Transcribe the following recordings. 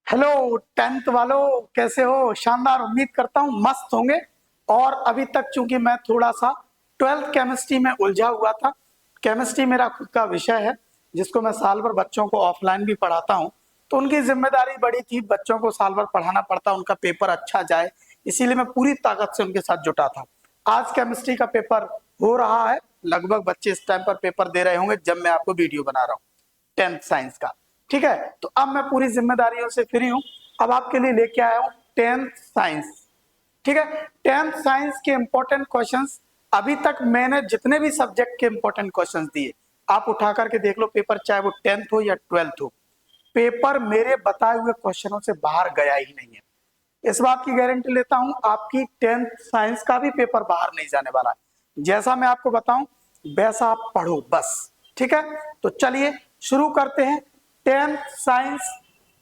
Hello tenth वालों, कैसे हो? शानदार, उम्मीद करता हूँ मस्त होंगे। और अभी तक चूंकि मैं थोड़ा सा ट्वेल्थ केमिस्ट्री में उलझा हुआ था। केमिस्ट्री मेरा खुद का विषय है जिसको मैं साल भर बच्चों को ऑफलाइन भी पढ़ाता हूँ। तो उनकी जिम्मेदारी बड़ी थी, बच्चों को साल भर पढ़ाना पड़ता, उनका पेपर अच्छा जाए, इसीलिए मैं पूरी ताकत से उनके साथ जुटा था। आज केमिस्ट्री का पेपर हो रहा है। लगभग बच्चे इस टाइम पर पेपर दे रहे होंगे जब मैं आपको वीडियो बना रहा हूँ, टेंथ साइंस का। ठीक है, तो अब मैं पूरी जिम्मेदारियों से फ्री हूं। अब आपके लिए लेके आया हूं टेंथ साइंस। ठीक है, टेंथ साइंस के इंपॉर्टेंट क्वेश्चंस। अभी तक मैंने जितने भी सब्जेक्ट के इंपॉर्टेंट क्वेश्चंस दिए, आप उठा करके देख लो पेपर, चाहे वो टेंथ हो या ट्वेल्थ हो, पेपर मेरे बताए हुए क्वेश्चनों से बाहर गया ही नहीं है। इस बात की गारंटी लेता हूं, आपकी टेंथ साइंस का भी पेपर बाहर नहीं जाने वाला है। जैसा मैं आपको बताऊं वैसा आप पढ़ो बस। ठीक है, तो चलिए शुरू करते हैं। टेंथ साइंस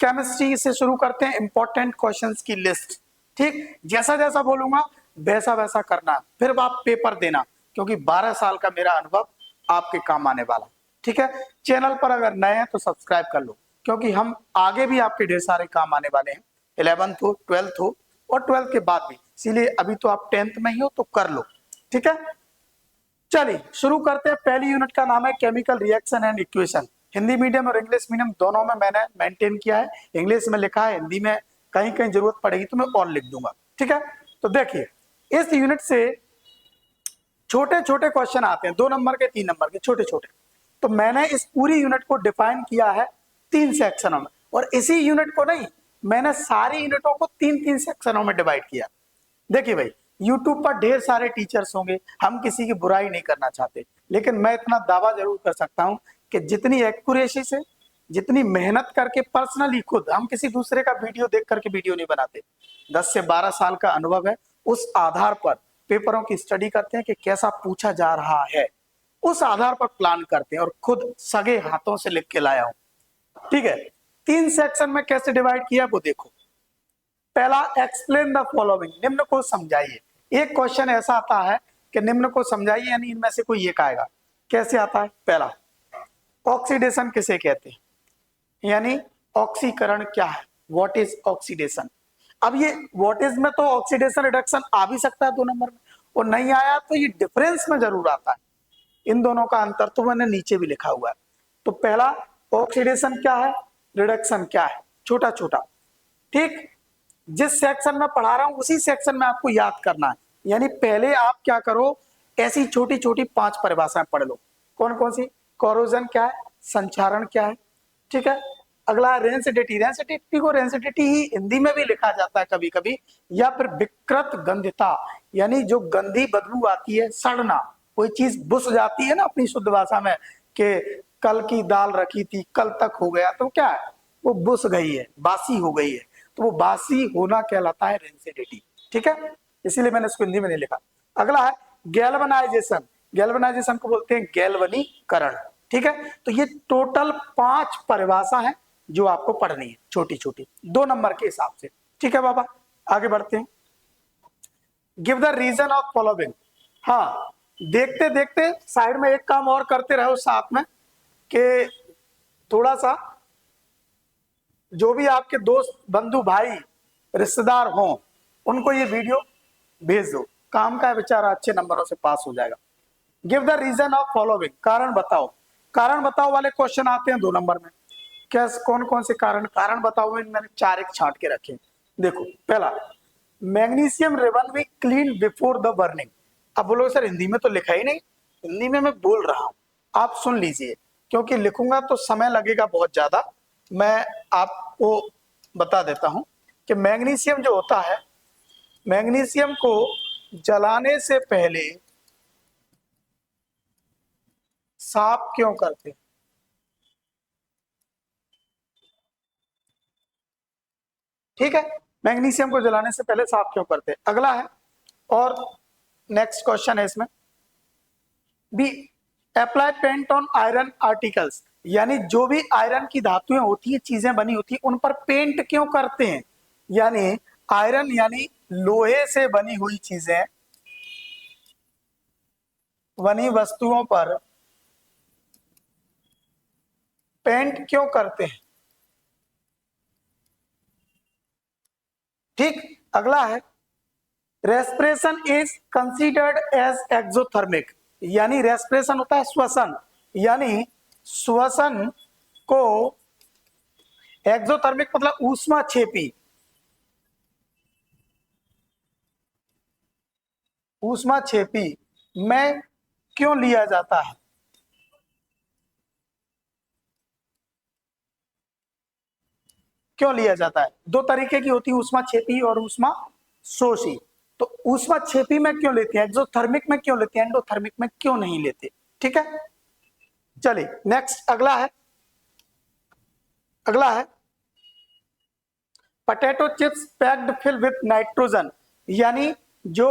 केमिस्ट्री से शुरू करते हैं, इंपॉर्टेंट क्वेश्चंस की लिस्ट। ठीक, जैसा जैसा बोलूंगा वैसा वैसा करना, फिर आप पेपर देना, क्योंकि 12 साल का मेरा अनुभव आपके काम आने वाला। ठीक है, चैनल पर अगर नए हैं तो सब्सक्राइब कर लो, क्योंकि हम आगे भी आपके ढेर सारे काम आने वाले हैं। 11th हो, 12th हो और 12th के बाद भी, इसीलिए अभी तो आप 10th में ही हो तो कर लो। ठीक है, चलिए शुरू करते हैं। पहली यूनिट का नाम है chemical reaction and equation. Hindi medium और इंग्लिश मीडियम दोनों में मैंने मेंटेन किया है। इंग्लिश में लिखा है, हिंदी में कहीं कहीं जरूरत पड़ेगी तो मैं और लिख दूंगा। ठीक है, तो देखिए इस यूनिट से छोटे छोटे क्वेश्चन आते हैं, 2 नंबर के, 3 नंबर के, छोटे छोटे। तो मैंने इस पूरी यूनिट को डिफाइन किया है 3 सेक्शनों में, और इसी यूनिट को नहीं, मैंने सारी यूनिटों को 3 3 सेक्शनों में डिवाइड किया। देखिए भाई, YouTube पर ढेर सारे टीचर्स होंगे, हम किसी की बुराई नहीं करना चाहते, लेकिन मैं इतना दावा जरूर कर सकता हूं कि जितनी एक्यूरेसी से, जितनी मेहनत करके पर्सनली खुद हम किसी दूसरे का वीडियो देख करके वीडियो नहीं बनाते, 10 से 12 साल का अनुभव है, उस आधार पर पेपरों की स्टडी करते हैं कि कैसा पूछा जा रहा है, उस आधार पर प्लान करते हैं, और खुद सगे हाथों से लिख के लाया हूं। ठीक है, 3 सेक्शन में कैसे डिवाइड किया वो देखो। पहला, एक्सप्लेन द फॉलोइंग, निम्न को समझाइए। एक क्वेश्चन ऐसा आता है कि निम्न को समझाइए, यानी इनमें से कोई एक आएगा। कैसे आता है? पहला, ऑक्सीडेशन किसे कहते हैं, यानी ऑक्सीकरण क्या है, व्हाट इज ऑक्सीडेशन। अब ये व्हाट इज में तो ऑक्सीडेशन रिडक्शन आ भी सकता है 2 नंबर में, और नहीं आया तो ये डिफरेंस में जरूर आता है। इन दोनों का अंतर तो मैंने नीचे भी लिखा हुआ है। तो पहला, ऑक्सीडेशन क्या है, रिडक्शन क्या है, छोटा छोटा। ठीक, जिस सेक्शन में पढ़ा रहा हूं उसी सेक्शन में आपको याद करना है। यानी पहले आप क्या करो, ऐसी छोटी छोटी 5 परिभाषाएं पढ़ लो। कौन कौन सी? कोरोजन क्या है, संचारण क्या है। ठीक है, अगला रेंसिडिटी। रेंसिडिटी को रेंसिडिटी ही हिंदी में भी लिखा जाता है कभी कभी, या फिर विकृत गंधिता, यानी जो गंदी बदबू आती है, सड़ना, कोई चीज बुस जाती है ना अपनी शुद्ध भाषा में, कि कल की दाल रखी थी कल तक हो गया, तो क्या है, वो बुस गई है, बासी हो गई है, तो वो बासी होना कहलाता है रेंसिडिटी। ठीक है, इसीलिए मैंने इसको हिंदी में नहीं लिखा। अगला है गैल्वनाइजेशन। गैल्वनाइजेशन को बोलते हैं गैल्वनीकरण। ठीक है, तो ये टोटल 5 परिभाषा है जो आपको पढ़नी है, छोटी छोटी, 2 नंबर के हिसाब से। ठीक है बाबा, आगे बढ़ते हैं। Give the reason of following. हाँ, देखते देखते साइड में एक काम और करते रहो साथ में, कि थोड़ा सा जो भी आपके दोस्त बंधु भाई रिश्तेदार हों उनको ये वीडियो भेज दो, काम का है बेचारा, अच्छे नंबरों से पास हो जाएगा। Give the reason of following, कारण बताओ। कारण बताओ वाले क्वेश्चन आते हैं 2 नंबर में। क्या, कौन कौन से कारण? कारण बताओ में मैंने 4 एक छांट के रखे। देखो, पहला, मैग्नीशियम रिबन भी क्लीन बिफोर द बर्निंग। अब बोलो सर हिंदी में तो लिखा ही नहीं। हिंदी में मैं बोल रहा हूं, आप सुन लीजिए, क्योंकि लिखूंगा तो समय लगेगा बहुत ज्यादा। मैं आपको बता देता हूं कि मैग्नीशियम जो होता है, मैग्नीशियम को जलाने से पहले साफ क्यों करते हैं? ठीक है, मैग्नीशियम को जलाने से पहले साफ क्यों करते हैं। अगला है, और नेक्स्ट क्वेश्चन है इसमें B, apply paint on iron articles, यानी जो भी आयरन की धातुएं होती है, चीजें बनी होती है, उन पर पेंट क्यों करते हैं। यानी आयरन यानी लोहे से बनी हुई चीजें, बनी वस्तुओं पर पेंट क्यों करते हैं। ठीक, अगला है respiration is considered as exothermic, यानी रेस्पिरेशन होता है श्वसन, यानी श्वसन को एक्सोथर्मिक मतलब ऊष्मा छेपी, ऊष्मा छेपी में क्यों लिया जाता है? क्यों लिया जाता है? दो तरीके की होती है, ऊष्मा छेपी और ऊष्मा शोषी। तो ऊष्मा छेपी में क्यों लेते हैं, एक्सोथर्मिक में क्यों लेते हैं, एंडोथर्मिक में क्यों नहीं लेते? ठीक है, चलिए नेक्स्ट अगला है, अगला है potato chips packed fill with nitrogen, यानी जो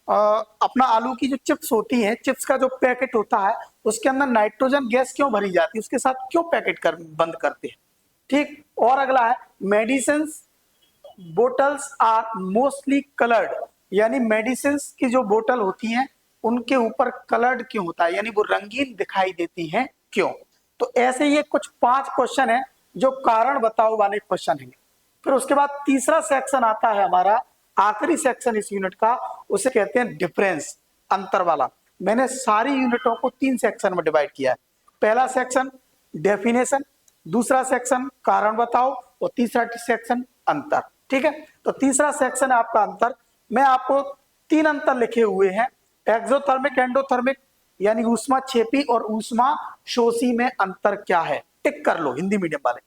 अपना आलू की जो चिप्स होती हैं, चिप्स का जो पैकेट होता है उसके अंदर नाइट्रोजन गैस क्यों भरी जाती है, उसके साथ क्यों पैकेट बंद करते हैं? ठीक, और अगला है medicine bottles are mostly coloured, यानी मेडिसिन की जो बोतल होती हैं उनके ऊपर कलर्ड क्यों होता है, यानी वो रंगीन दिखाई देती हैं क्यों? तो ऐसे ये कुछ 5 क्वेश्चन है जो कारण बताओ वाले क्वेश्चन हैं। फिर उसके बाद तीसरा सेक्शन आता है हमारा, आखिरी सेक्शन इस यूनिट का, उसे कहते हैं डिफरेंस, अंतर वाला। मैंने सारी यूनिटों को 3 सेक्शन में डिवाइड किया है। पहला सेक्शन डेफिनेशन, दूसरा सेक्शन कारण बताओ और तीसरा सेक्शन अंतर। ठीक है, तो तीसरा सेक्शन है आपका अंतर। मैं आपको 3 अंतर लिखे हुए हैं, एक्सोथर्मिक एंडोथर्मिक, यानी ऊष्मा छेपी और ऊष्मा शोषी में अंतर क्या है, टिक कर लो हिंदी मीडियम वाले।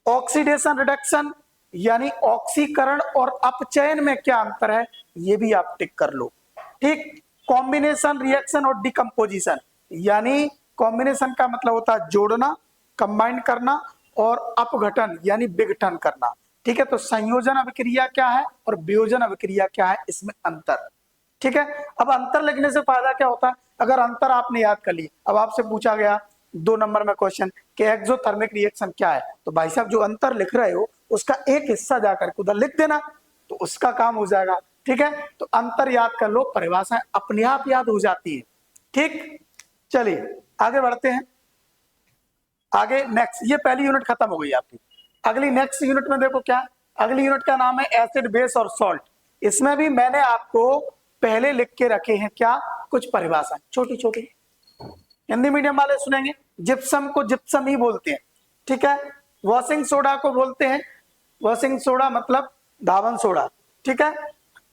ऑक्सीडेशन रिडक्शन, यानी ऑक्सीकरण और अपचयन में क्या अंतर है, ये भी आप टिक कर लो। ठीक, कॉम्बिनेशन रिएक्शन और डिकम्पोजिशन, यानी कॉम्बिनेशन का मतलब होता है जोड़ना, कंबाइन करना, और अपघटन यानी विघटन करना। ठीक है, तो संयोजन अभिक्रिया क्या है और वियोजन अभिक्रिया क्या है, इसमें अंतर। ठीक है, अब अंतर लिखने से फायदा क्या होता है, अगर अंतर आपने याद कर ली, अब आपसे पूछा गया 2 नंबर में क्वेश्चन कि एक्सोथर्मिक रिएक्शन क्या है, तो भाई साहब जो अंतर लिख रहे हो उसका एक हिस्सा जाकर उधर लिख देना, तो उसका काम हो जाएगा। ठीक है, तो अंतर याद कर लो, परिभाषाएं अपने आप याद हो जाती है। ठीक, चलिए आगे बढ़ते हैं। आगे नेक्स्ट, ये पहली यूनिट खत्म हो गई आपकी। अगली नेक्स्ट यूनिट में देखो क्या, अगली यूनिट का नाम है एसिड बेस और सॉल्ट। इसमें भी मैंने आपको पहले लिख के रखे हैं क्या, कुछ परिभाषाएं छोटी छोटी, हिंदी मीडियम वाले सुनेंगे। जिप्सम को जिप्सम ही बोलते हैं। ठीक है, वॉशिंग सोडा को बोलते हैं वॉशिंग सोडा मतलब धावन सोडा। ठीक है,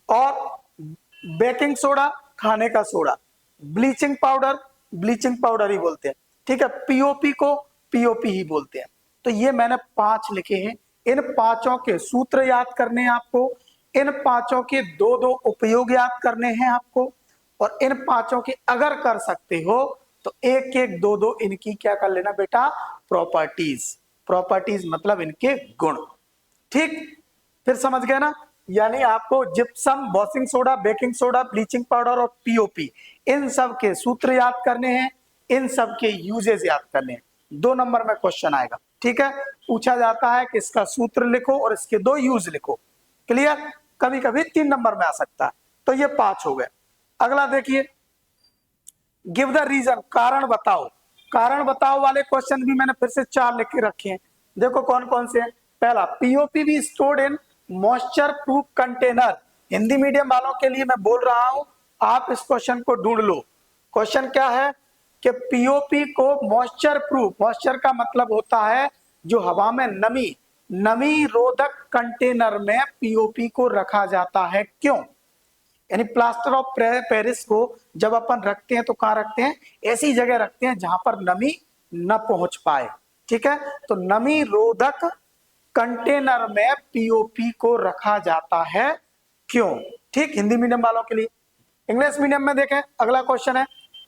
और बेकिंग सोडा खाने का सोडा, ब्लीचिंग पाउडर ही बोलते हैं। ठीक है, पीओपी को पीओपी ही बोलते हैं। तो ये मैंने 5 लिखे हैं, इन 5 के सूत्र याद करने हैं आपको, इन 5 के 2-2 उपयोग याद करने हैं आपको, और इन 5 के अगर कर सकते हो तो 1-1 2-2 इनकी क्या कर लेना बेटा, प्रॉपर्टीज मतलब इनके गुण। ठीक, फिर समझ गए ना, यानी आपको gypsum, washing soda, baking soda, bleaching powder और पीओपी, इन सब के सूत्र याद करने हैं, इन सब के यूजेस याद करने हैं। 2 नंबर में क्वेश्चन आएगा। ठीक है, पूछा जाता है कि इसका सूत्र लिखो और इसके 2 यूज लिखो। क्लियर, कभी कभी 3 नंबर में आ सकता है। तो ये 5 हो गए। अगला देखिए, गिव द रीजन, कारण बताओ। कारण बताओ वाले क्वेश्चन भी मैंने फिर से 4 लिख के रखे हैं। देखो कौन कौन से हैं। पहला, पीओपी भी stored in moisture proof container. Hindi medium वालों के लिए मैं बोल रहा हूं, आप इस क्वेश्चन को ढूंढ लो। क्वेश्चन क्या है कि पीओपी को मॉइस्चर प्रूफ, मॉइस्चर का मतलब होता है जो हवा में नमी रोधक कंटेनर में पीओपी को रखा जाता है। क्यों, यानी प्लास्टर ऑफ पेरिस को जब अपन रखते हैं तो कहां रखते हैं, ऐसी जगह रखते हैं जहां पर नमी न पहुंच पाए। ठीक है, तो नमी रोधक कंटेनर में पीओपी को रखा जाता है। क्यों? ठीक, हिंदी मीडियम वालों के लिए। इंग्लिश मीडियम में देखें, अगला क्वेश्चन है,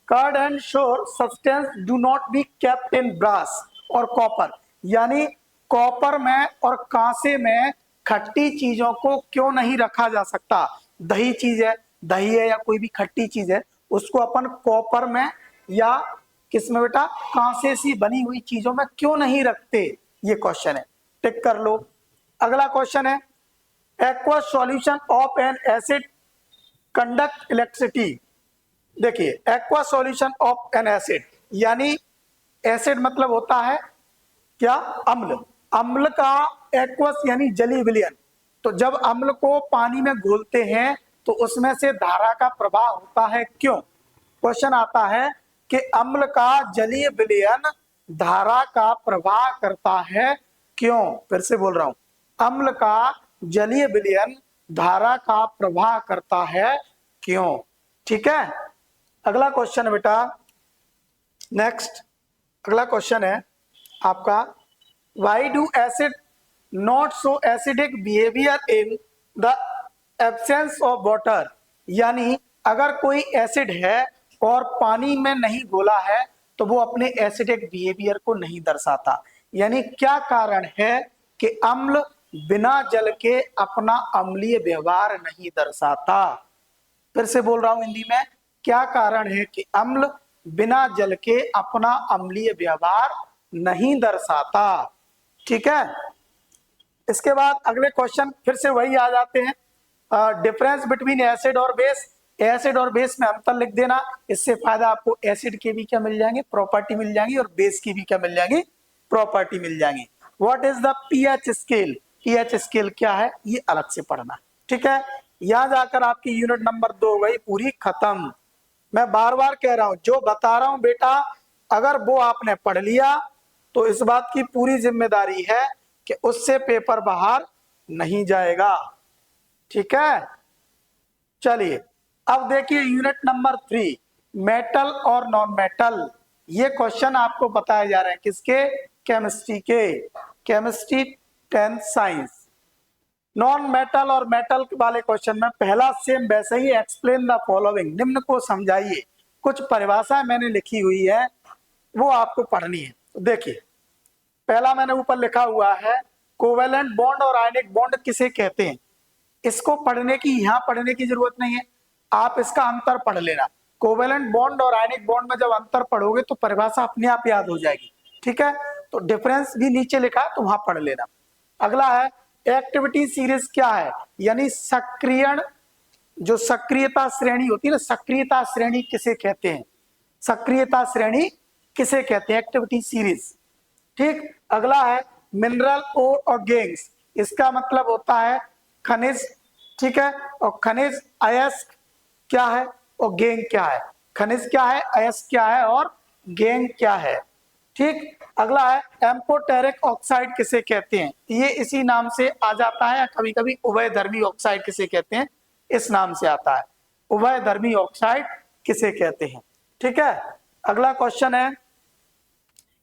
curd and sour substance do not be kept in brass और कॉपर, यानी कॉपर में और कांसे में खट्टी चीजों को क्यों नहीं रखा जा सकता। दही चीज है, दही है या कोई भी खट्टी चीज है, उसको अपन कॉपर में या किसमें बेटा, कांसे से बनी हुई चीजों में क्यों नहीं रखते, ये क्वेश्चन है, टिक कर लो। अगला क्वेश्चन है, aqua solution of an acid conduct electricity. देखिए, aqua solution of an acid, यानी एसिड मतलब होता है क्या, अम्ल, अम्ल का एक्वस यानी जली विलयन, तो जब अम्ल को पानी में घोलते हैं तो उसमें से धारा का प्रवाह होता है, क्यों? क्वेश्चन आता है कि अम्ल का जलीय विलयन धारा का प्रवाह करता है, क्यों? फिर से बोल रहा हूं, अम्ल का जलीय विलयन धारा का प्रवाह करता है, क्यों? ठीक है, अगला क्वेश्चन बेटा, नेक्स्ट अगला क्वेश्चन है आपका, why do acid not show acidic behaviour in the absence of water? यानी अगर कोई एसिड है और पानी में नहीं घोला है तो वो अपने एसिडिक बिहेवियर को नहीं दर्शाता। यानी क्या कारण है कि अम्ल बिना जल के अपना अम्लीय व्यवहार नहीं दर्शाता? फिर से बोल रहा हूं हिंदी में, क्या कारण है कि अम्ल बिना जल के अपना अम्लीय व्यवहार नहीं दर्शाता? ठीक है, इसके बाद अगले क्वेश्चन फिर से वही आ जाते हैं, डिफरेंस बिटवीन एसिड और बेस। एसिड और बेस में अंतर लिख देना, इससे फायदा आपको एसिड के भी क्या मिल जाएंगे, प्रॉपर्टी मिल जाएंगी, और बेस की भी क्या मिल जाएंगी, प्रॉपर्टी मिल जाएंगी। What is the pH scale? PH scale क्या है ये अलग से पढ़ना। ठीक है, यहां जाकर आपकी यूनिट नंबर 2 हो गई पूरी खत्म। मैं बार बार कह रहा हूं, जो बता रहा हूं बेटा, अगर वो आपने पढ़ लिया तो इस बात की पूरी जिम्मेदारी है कि उससे पेपर बाहर नहीं जाएगा। ठीक है, चलिए अब देखिए यूनिट नंबर 3, मेटल और नॉन मेटल। ये क्वेश्चन आपको बताए जा रहे हैं किसके, केमिस्ट्री के, chemistry 10th science. Non metal और मेटल वाले क्वेश्चन में पहला सेम वैसे ही, एक्सप्लेन द फॉलोइंग, निम्न को समझाइए। कुछ परिभाषाएं मैंने लिखी हुई है वो आपको पढ़नी है। तो देखिए, पहला मैंने ऊपर लिखा हुआ है, कोवेलेंट बॉन्ड और आयनिक बॉन्ड किसे कहते हैं? इसको पढ़ने की, यहां पढ़ने की जरूरत नहीं है, आप इसका अंतर पढ़ लेना। कोवेलेंट बॉन्ड और आयनिक बॉन्ड में जब अंतर पढ़ोगे तो परिभाषा अपने आप याद हो जाएगी। ठीक है, तो डिफरेंस भी नीचे लिखा है तो वहां पढ़ लेना। अगला है, एक्टिविटी सीरीज क्या है? यानी सक्रियण, जो सक्रियता श्रेणी होती है ना, सक्रियता श्रेणी किसे कहते हैं? सक्रियता श्रेणी किसे कहते हैं? Activity series. ठीक, अगला है मिनरल ओर और गैंग्स, इसका मतलब होता है खनिज। ठीक है, और खनिज अयस्क क्या है और गैंग क्या है? खनिज क्या है, अयस्क क्या है और गैंग क्या है? ठीक, अगला है एम्फोटेरिक ऑक्साइड किसे कहते हैं? ये इसी नाम से आ जाता है, कभी कभी उभयधर्मी ऑक्साइड किसे कहते हैं, इस नाम से आता है, उभयधर्मी ऑक्साइड किसे कहते हैं। ठीक है, अगला क्वेश्चन है,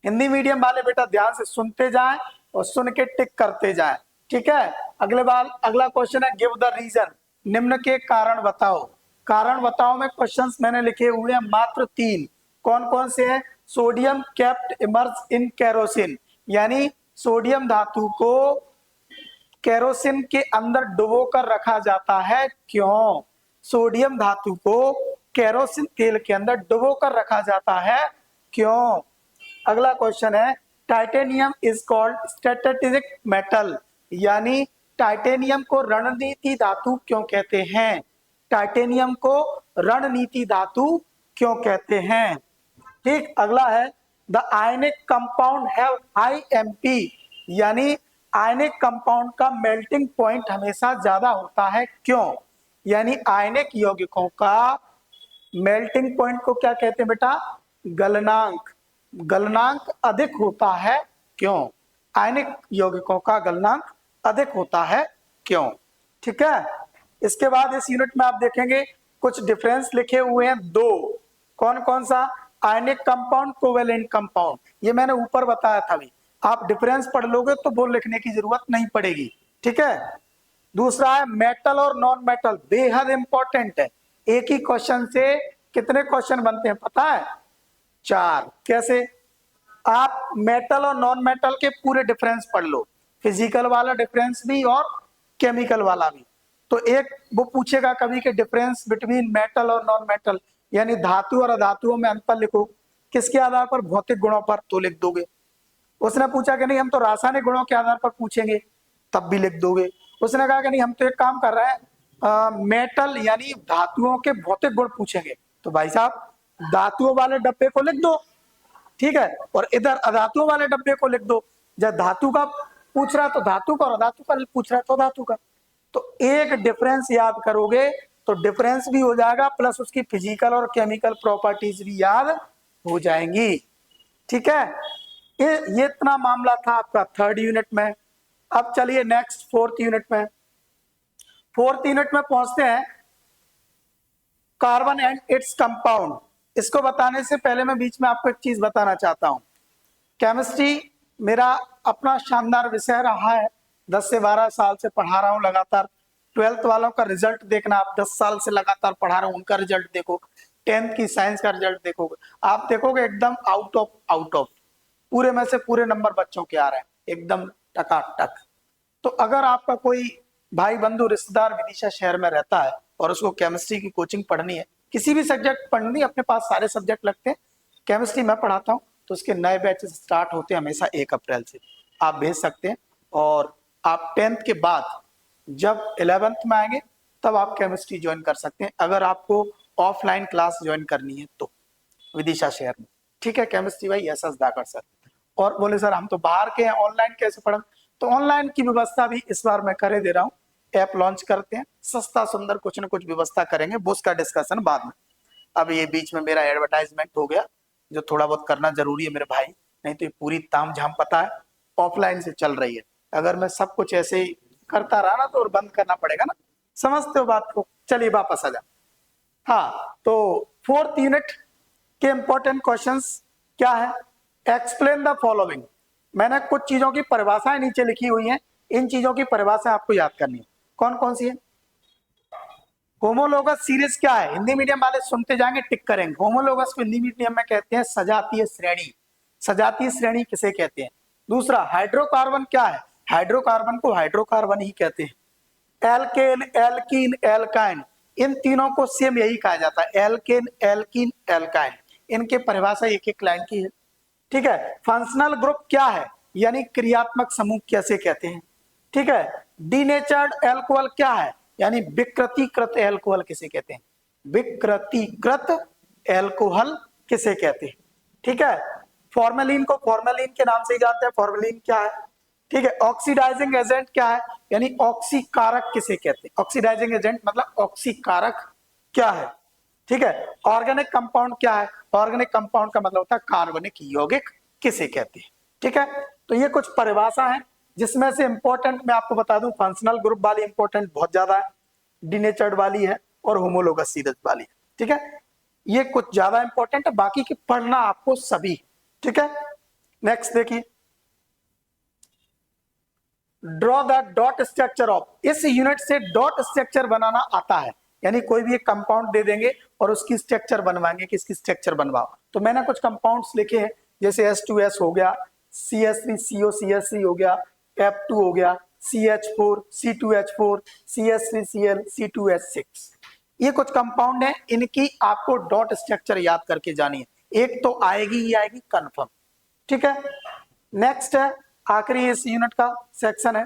हिंदी मीडियम वाले बेटा ध्यान से सुनते जाएं और सुन के टिक करते जाएं। ठीक है, अगला क्वेश्चन है, गिव द रीजन, निम्न के कारण बताओ। कारण बताओ में क्वेश्चंस मैंने लिखे हुए हैं मात्र 3। कौन कौन से हैं? सोडियम केप्ट इमर्ज इन केरोसिन, यानी सोडियम धातु को केरोसिन के अंदर डुबो कर रखा जाता है, क्यों? सोडियम धातु को केरोसिन तेल के अंदर डुबो कर रखा जाता है, क्यों? अगला क्वेश्चन है, titanium is called strategic metal, यानी टाइटेनियम को रणनीति धातु क्यों कहते हैं? टाइटेनियम को रणनीति धातु क्यों कहते हैं? ठीक, अगला है, the ionic compound have high MP, यानी आयनिक कंपाउंड का मेल्टिंग पॉइंट हमेशा ज्यादा होता है, क्यों? यानी आयनिक यौगिकों का मेल्टिंग पॉइंट को क्या कहते हैं बेटा? गलनांक। गलनांक अधिक होता है, क्यों? आयनिक यौगिकों का गलनांक अधिक होता है, क्यों? ठीक है, इसके बाद इस यूनिट में आप देखेंगे कुछ डिफरेंस लिखे हुए हैं 2। कौन कौन सा? आयनिक कंपाउंड, कोवेलेंट कंपाउंड, ये मैंने ऊपर बताया था भी, आप डिफरेंस पढ़ लोगे तो वो लिखने की जरूरत नहीं पड़ेगी। ठीक है, दूसरा है मेटल और नॉन मेटल, बेहद इंपॉर्टेंट है। एक ही क्वेश्चन से कितने क्वेश्चन बनते हैं पता है? 4। कैसे? आप मेटल और नॉन मेटल के पूरे डिफरेंस पढ़ लो, फिजिकल वाला डिफरेंस भी और केमिकल वाला भी। तो एक वो पूछेगा कभी कि डिफरेंस बिटवीन मेटल और नॉन मेटल, यानी धातु और अधातुओं में अंतर लिखो, किसके आधार पर? भौतिक गुणों पर, तो लिख दोगे। उसने पूछा कि नहीं हम तो रासायनिक गुणों के आधार पर पूछेंगे, तब भी लिख दोगे। उसने कहा कि नहीं हम तो एक काम कर रहे हैं, मेटल यानी धातुओं के भौतिक गुण पूछेंगे, तो भाई साहब धातुओं वाले डब्बे को लिख दो। ठीक है, और इधर अधातुओं वाले डब्बे को लिख दो। जब धातु का पूछ रहा है तो धातु का, और अधातु का पूछ रहा है तो धातु का। तो एक डिफरेंस याद करोगे तो डिफरेंस भी हो जाएगा प्लस उसकी फिजिकल और केमिकल प्रॉपर्टीज भी याद हो जाएंगी। ठीक है, ये इतना मामला था आपका थर्ड यूनिट में। अब चलिए नेक्स्ट फोर्थ यूनिट में। फोर्थ यूनिट में पहुंचते हैं, कार्बन एंड इट्स कंपाउंड। इसको बताने से पहले मैं बीच में आपको एक चीज बताना चाहता हूं। केमिस्ट्री मेरा अपना शानदार विषय रहा है, 10 से 12 साल से पढ़ा रहा हूं लगातार। 12th वालों का रिजल्ट देखना, आप 10 साल से लगातार पढ़ा रहा हूं, उनका रिजल्ट देखो। 10th की साइंस का रिजल्ट देखोगे, आप देखोगे एकदम आउट ऑफ पूरे में से पूरे नंबर बच्चों के आ रहे हैं, एकदम टकाटक। तो अगर आपका कोई भाई बंधु रिश्तेदार विदिशा शहर में रहता है और उसको केमिस्ट्री की कोचिंग पढ़नी है, किसी भी सब्जेक्ट पढ़नी है, अपने पास सारे सब्जेक्ट लगते हैं, केमिस्ट्री मैं पढ़ाता हूँ, तो उसके नए बैचेस स्टार्ट होते हैं हमेशा 1 अप्रैल से। आप भेज सकते हैं और आप 10th के बाद जब 11th में आएंगे तब आप केमिस्ट्री ज्वाइन कर सकते हैं, अगर आपको ऑफलाइन क्लास ज्वाइन करनी है तो विदिशा शहर में। ठीक है, केमिस्ट्री भाई ऐसा दाकर सर। और बोले सर हम तो बाहर के हैं, ऑनलाइन कैसे पढ़ें? तो ऑनलाइन की व्यवस्था भी इस बार मैं करे दे रहा हूँ, ऐप लॉन्च करते हैं, सस्ता सुंदर कुछ न कुछ व्यवस्था करेंगे, वो उसका डिस्कशन बाद में। अब ये बीच में मेरा एडवर्टाइजमेंट हो गया, जो थोड़ा बहुत करना जरूरी है मेरे भाई, नहीं तो ये पूरी ताम झाम पता है ऑफलाइन से चल रही है। अगर मैं सब कुछ ऐसे ही करता रहा ना तो और बंद करना पड़ेगा ना, समझते हो बात को? चलिए वापस आ जा। हाँ, तो फोर्थ यूनिट के इंपॉर्टेंट क्वेश्चंस क्या है? Explain the following. मैंने कुछ चीजों की परिभाषाएं नीचे लिखी हुई हैं, इन चीजों की परिभाषाएं आपको याद करनी है। कौन कौन सी है? होमोलोगस सीरीज क्या है? हिंदी मीडियम वाले सुनते जाएंगे, टिक करेंगे। होमोलोगस को हिंदी मीडियम में कहते हैं सजातीय श्रेणी। सजातीय श्रेणी किसे कहते हैं? दूसरा, हाइड्रोकार्बन क्या है? हाइड्रोकार्बन को हाइड्रोकार्बन ही कहते हैं। एल्केन, एल्कीन, एल्काइन, इन तीनों को सेम यही कहा जाता है, एल्केन, एल्कीन, एल्काइन। इनके परिभाषा एक एक लाइन की है। ठीक है, फंक्शनल ग्रुप क्या है, यानी क्रियात्मक समूह कैसे कहते हैं? ठीक है, डीनेचर्ड एल्कोहल क्या है, यानी विकृतीकृत एल्कोहल किसे कहते हैं? विकृतीकृत एल्कोहल किसे कहते हैं? ठीक है, फॉर्मेलिन को फॉर्मेलिन के नाम से ही जानते हैं, फॉर्मेलिन क्या है? ठीक है, ऑक्सीडाइजिंग एजेंट क्या है, यानी ऑक्सीकारक किसे कहते हैं? ऑक्सीडाइजिंग एजेंट मतलब ऑक्सीकारक क्या है? ठीक है, ऑर्गेनिक कंपाउंड क्या है? ऑर्गेनिक कंपाउंड का मतलब होता है कार्बनिक यौगिक किसे कहते हैं? ठीक है, तो ये कुछ परिभाषा है, जिसमें से इंपॉर्टेंट मैं आपको बता दूं, फंक्शनल ग्रुप वाली इंपॉर्टेंट बहुत ज्यादा है, डिनेचर्ड वाली है और होमोलोगस सीरीज वाली है। ठीक है, ये कुछ ज्यादा इंपॉर्टेंट है, बाकी की पढ़ना आपको सभी। ठीक है, नेक्स्ट देखिए, draw the dot structure of. इस यूनिट से डॉट स्ट्रक्चर बनाना आता है, यानी कोई भी एक कंपाउंड दे देंगे और उसकी स्ट्रक्चर बनवाएंगे कि इसकी स्ट्रक्चर बनवाओ। तो मैंने कुछ कंपाउंड्स लिखे हैं, जैसे H2S हो गया, CH3COCH3 हो गया, F2 हो गया, CH4, C2H4, CH3Cl, C2H6। ये कुछ कंपाउंड है, इनकी आपको डॉट स्ट्रक्चर याद करके जानी है, एक तो आएगी ही आएगी कंफर्म। ठीक है, नेक्स्ट है आखिरी इस यूनिट का सेक्शन है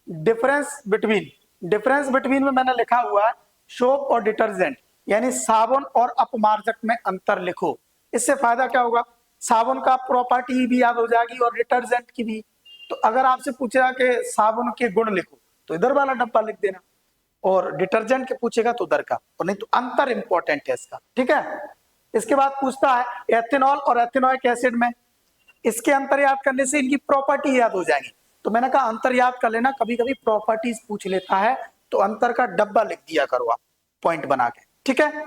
डिफरेंस बिटवीन। डिफरेंस बिटवीन में मैंने लिखा हुआ है सोप और डिटर्जेंट, यानी साबुन और अपमार्जक में अंतर लिखो। इससे फायदा क्या होगा? साबुन का प्रॉपर्टी भी याद हो जाएगी और डिटर्जेंट की भी। तो अगर आपसे पूछेगा कि साबुन के गुण लिखो तो इधर वाला डब्बा लिख देना, और डिटर्जेंट के पूछेगा तो उधर का, और नहीं तो अंतर इंपॉर्टेंट है इसका। ठीक है, इसके बाद पूछता है एथेनॉल और एथेनोइक एसिड में, इसके अंतर याद करने से इनकी प्रॉपर्टी याद हो जाएंगी। तो मैंने कहा अंतर याद कर लेना, कभी कभी प्रॉपर्टीज पूछ लेता है तो अंतर का डब्बा लिख दिया करो आप पॉइंट बना के। ठीक है,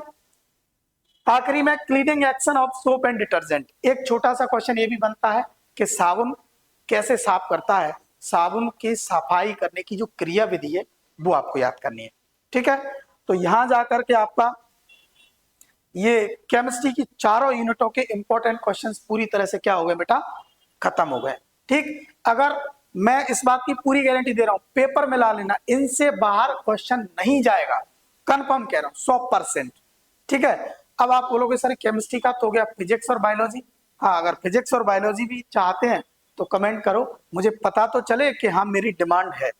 आखिरी में cleaning action of soap and detergent. एक छोटा सा क्वेश्चन ये भी बनता है कि साबुन कैसे साफ करता है, साबुन की सफाई करने की जो क्रिया विधि है वो आपको याद करनी है। ठीक है, तो यहां जाकर के आपका ये केमिस्ट्री की चारों यूनिटों के इंपॉर्टेंट क्वेश्चंस पूरी तरह से क्या हो गए बेटा? खत्म हो गए। ठीक, अगर मैं इस बात की पूरी गारंटी दे रहा हूं, पेपर में ला लेना, इनसे बाहर क्वेश्चन नहीं जाएगा, कंफर्म कह रहा हूं 100%। ठीक है, अब आप बोलोगे सर केमिस्ट्री का तो हो गया, फिजिक्स और बायोलॉजी। हाँ, अगर फिजिक्स और बायोलॉजी भी चाहते हैं तो कमेंट करो, मुझे पता तो चले कि हाँ मेरी डिमांड है।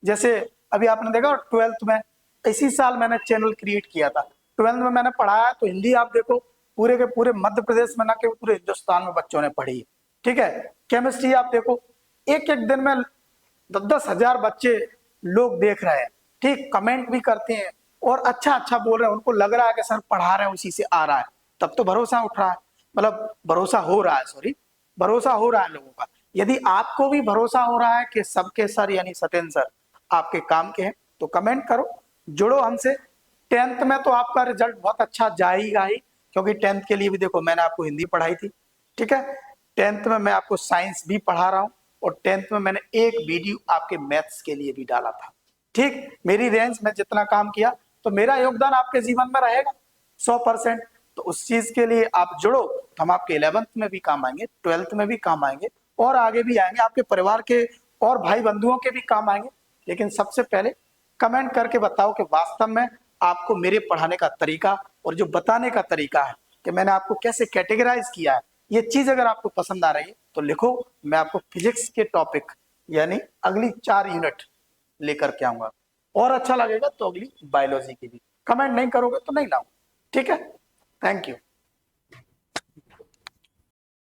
जैसे अभी आपने देखा 12th में, इसी साल मैंने चैनल क्रिएट किया था, 12th में मैंने पढ़ाया, तो हिंदी आप देखो पूरे के पूरे मध्य प्रदेश में ना कि पूरे हिंदुस्तान में बच्चों ने पढ़ी। ठीक है, केमिस्ट्री आप देखो एक एक दिन में 10-10 हजार बच्चे लोग देख रहे हैं। ठीक, कमेंट भी करते हैं और अच्छा अच्छा बोल रहे हैं, उनको लग रहा है कि सर पढ़ा रहे हैं उसी से आ रहा है, तब तो भरोसा उठ रहा है, मतलब भरोसा हो रहा है, सॉरी, भरोसा हो रहा है लोगों का। यदि आपको भी भरोसा हो रहा है कि सबके सर यानी सत्येंद्र सर आपके काम के हैं, तो कमेंट करो, जुड़ो हमसे। 10th में तो आपका रिजल्ट बहुत अच्छा जाएगा ही, क्योंकि 10th के लिए भी देखो मैंने आपको हिंदी पढ़ाई थी, ठीक है। 10th में मैं आपको साइंस भी पढ़ा रहा हूँ, और 10th में मैंने एक वीडियो आपके मैथ्स के लिए भी डाला था, ठीक। मेरी रेंज में जितना काम किया, तो मेरा योगदान आपके जीवन में रहेगा 100%। तो उस चीज के लिए आप जुड़ो, तो हम आपके 11th में भी काम आएंगे, 12th में भी काम आएंगे, और आगे भी आएंगे, आपके परिवार के और भाई बंधुओं के भी काम आएंगे। लेकिन सबसे पहले कमेंट करके बताओ कि वास्तव में आपको मेरे पढ़ाने का तरीका और जो बताने का तरीका है कि मैंने आपको कैसे कैटेगराइज किया है, ये चीज अगर आपको पसंद आ रही है तो लिखो, मैं आपको फिजिक्स के टॉपिक यानी अगली 4 यूनिट लेकर के आऊंगा, और अच्छा लगेगा तो अगली बायोलॉजी की भी। कमेंट नहीं करोगे तो नहीं लाऊंगा, ठीक है। Thank you.